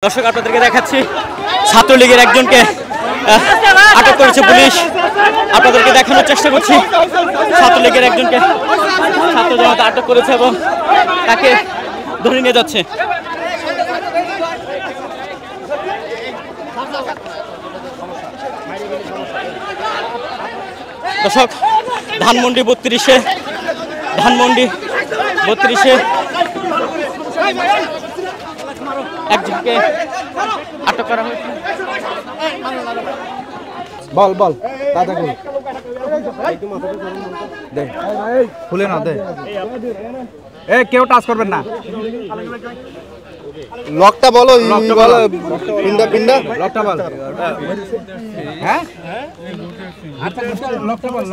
দর্শক আপনাদেরকে দেখাচ্ছি ছাত্রলীগের একজনকে আটক করেছে পুলিশ। আপনাদেরকে দেখানোর চেষ্টা করছি ছাত্রলীগের একজনকে ছাত্র জনতা আটক করেছে এবং তাকে ধরে নিয়ে যাচ্ছে। দর্শক ধানমন্ডি 32-এ একজনকে আটক করা হয়েছে। বল বল দাদা কই দে খুলে না দে কেউ টাচ করবেন না। লকটা বলো পিন্ডা পিন্ডা লকটা বল। হ্যাঁ লকটা বল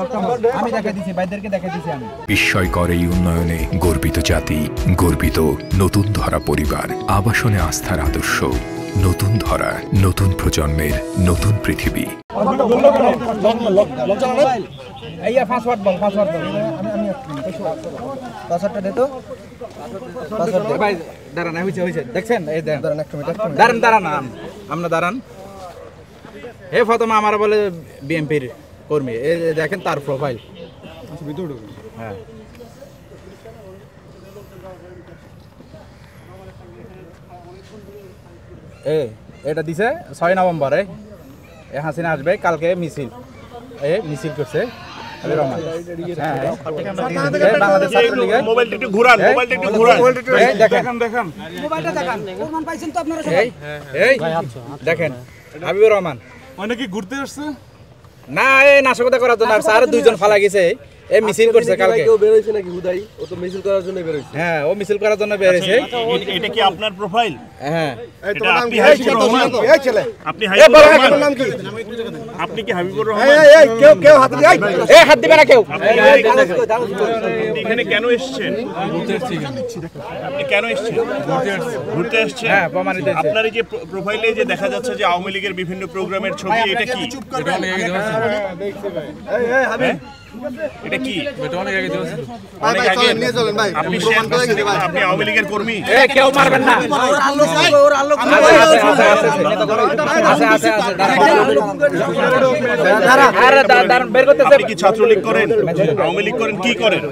আমি দেখা দিছি ভাইদেরকে দেখা দিছি আমি। বিস্ময়কর এই উন্নয়নে গর্বিত জাতি, গর্বিত নতুন ধরা পরিবার, আবাসনে আস্থার আদর্শ, নতুন ধরা, নতুন প্রজন্মের নতুন পৃথিবী। পাসওয়ার্ড বল আমি পাসওয়ার্ডটা দে তো। ভাই দাঁড়ান হয়েছে দেখছেন এই দাঁড়ান একটা মিনিট দাঁড়ান আমরা দাঁড়ান। হে ফাতেমা আমার বলে বিএমপির কর্মী, এই দেখেন তার প্রোফাইল। হ্যাঁ এটা দিছে 6 নভেম্বরে হাসিনা আসবে কালকে মিছিল করছে। দেখেন হাবিবুর রহমান অনেকে ঘুরতে আসছে না এই নাশকতা করার জন্য, আর দুইজন ফালা গেছে এই মিছিল করছে কালকে। কেউ বের হইছে নাকি হুদাই? ও তো মিছিল করার জন্য বের হইছে। হ্যাঁ ও মিছিল করার জন্য বের হইছে। এটা কি আপনার প্রোফাইল? হ্যাঁ তোমার নাম কি? এই ছেলে আপনি হাবিবুর রহমান নাম কি? আপনি কি হাবিবুর রহমান? এই কেউ হাত দিয়ে এই হাত দিবে না কেউ। এখানে কেন এসেছেন? আপনি কেন এসেছেন? ঘুরতে এসেছেন। হ্যাঁ প্রমাণিত। আপনার এই যে প্রোফাইলে যে দেখা যাচ্ছে যে আওয়ামী লীগের বিভিন্ন প্রোগ্রামের ছবি, এটা কি? এটা কি? অনেক আগে নিয়ে চলেন ভাই, আপনি প্রমাণ করে দিতে পারেন। আপনি আওয়ামী লীগের কর্মী? কেউ মারবেন না। আপনি কি ছাত্রলীগ করেন, আওয়ামী লীগ করেন, কি করেন?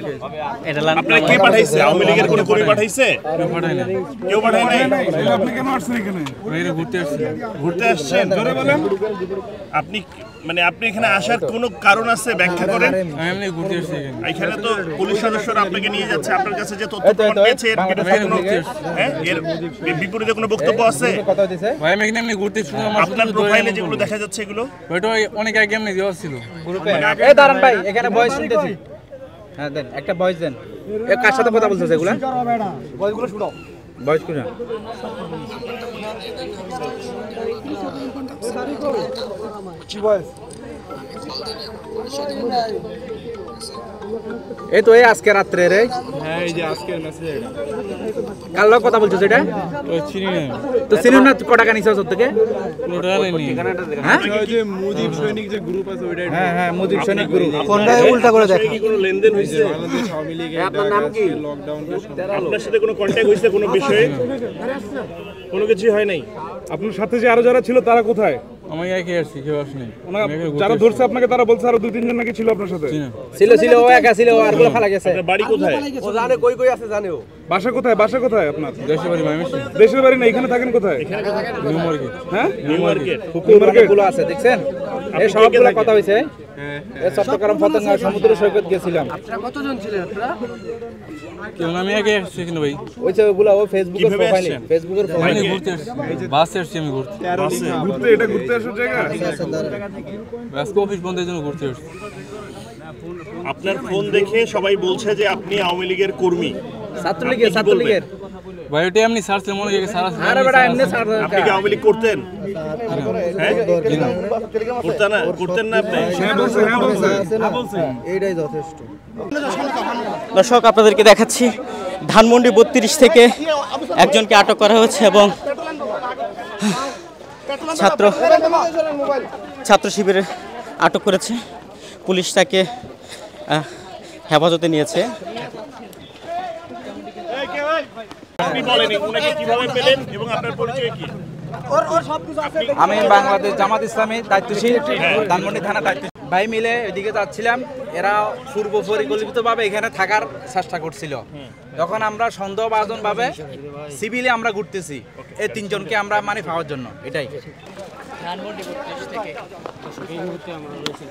আপনারা কে পাঠাইছে? আওয়ামী লীগের কোনো কর্মী পাঠাইছে? কেউ পাঠায় নাই। আপনি কেন আসছেন এখানে? ঘুরতে আসছেন? আপনি মানে আপনি এখানে আসার কোনো কারণ আছে? ব্যাখ্যা করেন। এখানে তো পুলিশ সদস্যরা আপনাকে নিয়ে যাচ্ছে, আপনার কাছে যে তথ্য প্রমাণ পেয়েছে এর বিরুদ্ধে কোনো এর বিপরীতে কোনো বক্তব্য আছে? আপনার প্রোফাইলে যেগুলো দেখা যাচ্ছে এগুলো অনেক আগে এমনি দেওয়া ছিল। এই দাঁড়ান ভাই এখানে ভয়েস শুনতেছি। হ্যাঁ দেন একটা ভয়েস দেন। কার সাথে কথা বলতেছে এগুলা? ভয়েসগুলো শুনাও। ভয়েস কোনা কি ভয়েস? এই তো এই আজকে রাত্রে রে। হ্যাঁ এই যে আজকের মেসেজ এটা। কাল লোক কথা বলছো এটা? তো চিনি না। তো চিনি না ক টাকা নিছস ওর থেকে? পুরোটা নেই। হ্যাঁ ওই যে মুজিব সৈনিক যে গ্রুপ আছে ওইটাই। হ্যাঁ মুজিব সৈনিক গ্রুপ। ফোনটা উল্টা করে দেখো। কি কোনো লেনদেন হয়েছে? বাংলাদেশ আওয়ামী লীগের আপনার নাম কি? লকডাউনটা আপনার সাথে কোনো কন্ট্যাক্ট হয়েছে কোনো বিষয়ে? কোনো কিছু হয় নাই? আপনার সাথে যে আরো যারা ছিল তারা কোথায়? আমি একাই আসছি, কেউ আসেনি। যারা ধরছে আপনাকে তারা বলছে আরো 2-3 জন নাকি ছিল আপনার সাথে। ছিল ও একা ছিল, আর গুলো ফালা গেছে। আপনার বাড়ি কোথায়? ও জানে কই আছে জানে ও। বাসা কোথায় আপনার? দেশের বাড়ি ময়মনসিংহ। দেশের বাড়ি না, এখানে থাকেন কোথায়? New market. হ্যাঁ নিউ মার্কেট। গুলো আছে দেখছেন? এই সবগুলো কথা হইছে। এই চট্টগ্রাম পতেঙ্গা সমুদ্র সৈকত গেছিলাম। কতজন ছিলেন আপনারা? কেউ না, আমি একাই আসছি কিন্তু ভাই। ওইছে ওগুলো ও ফেসবুকের কিভাবে প্রোফাইলে, আসছেন? ফেসবুকের আমি প্রোফাইলে ঘুরতে আসছি, বাসে আসছি আমি ঘুরতে। ঘুরতে আসার জায়গা। আজকে অফিস বন্ধের জন্য ঘুরতে আসছি। আপনার ফোন দেখে সবাই বলছে যে আপনি আওয়ামী লীগের কর্মী। ছাত্রলীগের ভাই ওটা এমনি সার্চ মনে হয় সারা। আরে বেটা এমনি স্যার আপনি কি আওয়ামী লীগ করতেন? হ্যাঁ করতেন না আপনি? এইটাই যথেষ্ট। দর্শক আপনাদেরকে দেখাচ্ছি ধানমন্ডি 32 থেকে একজনকে আটক করা হয়েছে এবং ছাত্র শিবিরে আটক করেছে পুলিশ, তাকে হেফাজতে নিয়েছে। আপনি বলেন ওনাকে কিভাবে পেলেন এবং আপনার পরিচয় কি? আমি বাংলাদেশ জামাত ইসলামী দায়িত্বশীল ধানমন্ডি থানা দায়িত্ব ভাই মিলে ওইদিকে যাচ্ছিলাম, এরা পূর্ব পরিকল্পিতভাবে এখানে থাকার চেষ্টা করছিল। তখন আমরা সন্দেহভাজন ভাবে সিভিলে আমরা ঘুরতেছি এই তিনজনকে আমরা মানে পাওয়ার জন্য, এটাই। ধানমন্ডি 32 থেকে এই মুহূর্তে আমরা রয়েছি